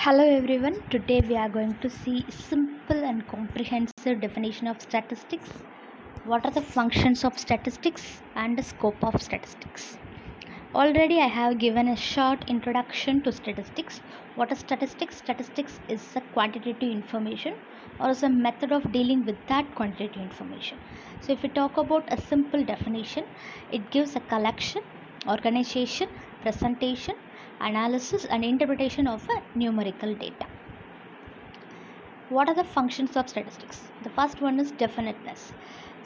Hello everyone. Today we are going to see simple and comprehensive definition of statistics. What are the functions of statistics and the scope of statistics? Already I have given a short introduction to statistics. What is statistics? Statistics is a quantitative information or is a method of dealing with that quantitative information. So if we talk about a simple definition, it gives a collection, organization, presentation, analysis and interpretation of a numerical data. What are the functions of statistics? The first one is definiteness.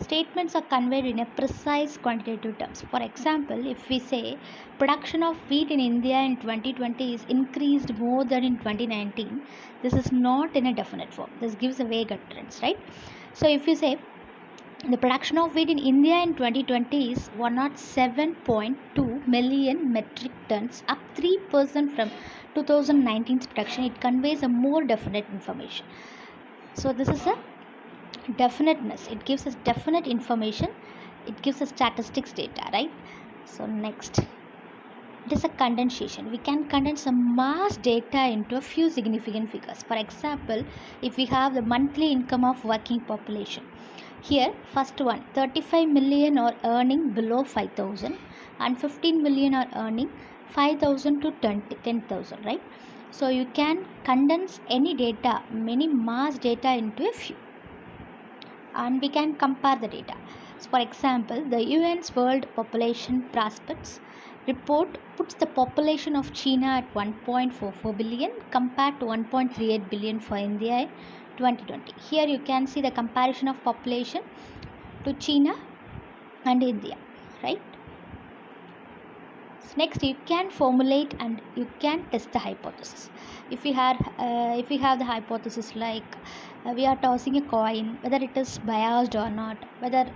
Statements are conveyed in a precise quantitative terms. For example, if we say production of wheat in India in 2020 is increased more than in 2019, this is not in a definite form. This gives a vague utterance, right? So if you say the production of wheat in India in 2020 is 107.2 million metric tons, up 3% from 2019's production. It conveys a more definite information. So this is a definiteness. It gives us definite information. It gives us statistics data, right? So next, it is a condensation. We can condense some mass data into a few significant figures. For example, if we have the monthly income of working population, here first one, 35 million are earning below 5,000 and 15 million are earning 5,000 to 10,000, right? So you can condense any data, many mass data into a few, and we can compare the data. So for example, the UN's World Population Prospects report puts the population of China at 1.44 billion compared to 1.38 billion for India in 2020. Here you can see the comparison of population to China and India, right? So next, you can formulate and you can test the hypothesis. If we have the hypothesis like we are tossing a coin whether it is biased or not, whether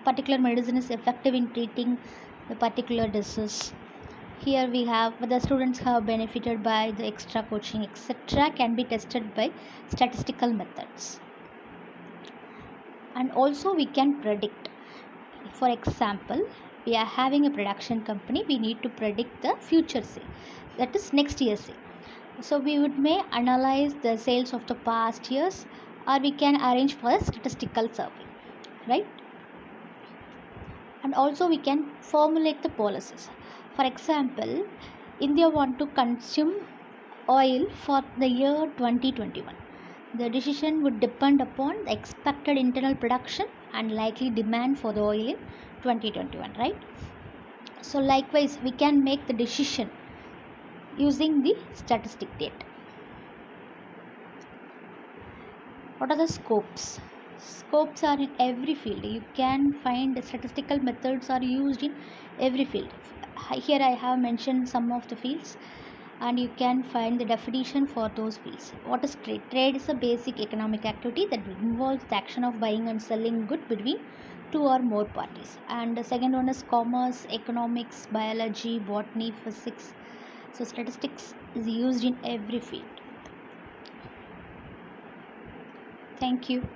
particular medicine is effective in treating the particular disease. Here we have whether students have benefited by the extra coaching, etc. can be tested by statistical methods. And also we can predict. For example, we are having a production company, we need to predict the future sale, that is next year's sale. So we may analyze the sales of the past years, or we can arrange for a statistical survey, right? And also we can formulate the policies. For example, India want to consume oil for the year 2021. The decision would depend upon the expected internal production and likely demand for the oil in 2021, right? So likewise we can make the decision using the statistic data. What are the scopes? Scopes are in every field. You can find statistical methods are used in every field. Here I have mentioned some of the fields, and you can find the definition for those fields. What is trade? Trade is a basic economic activity that involves the action of buying and selling goods between two or more parties. And the second one is commerce, economics, biology, botany, physics. So statistics is used in every field. Thank you.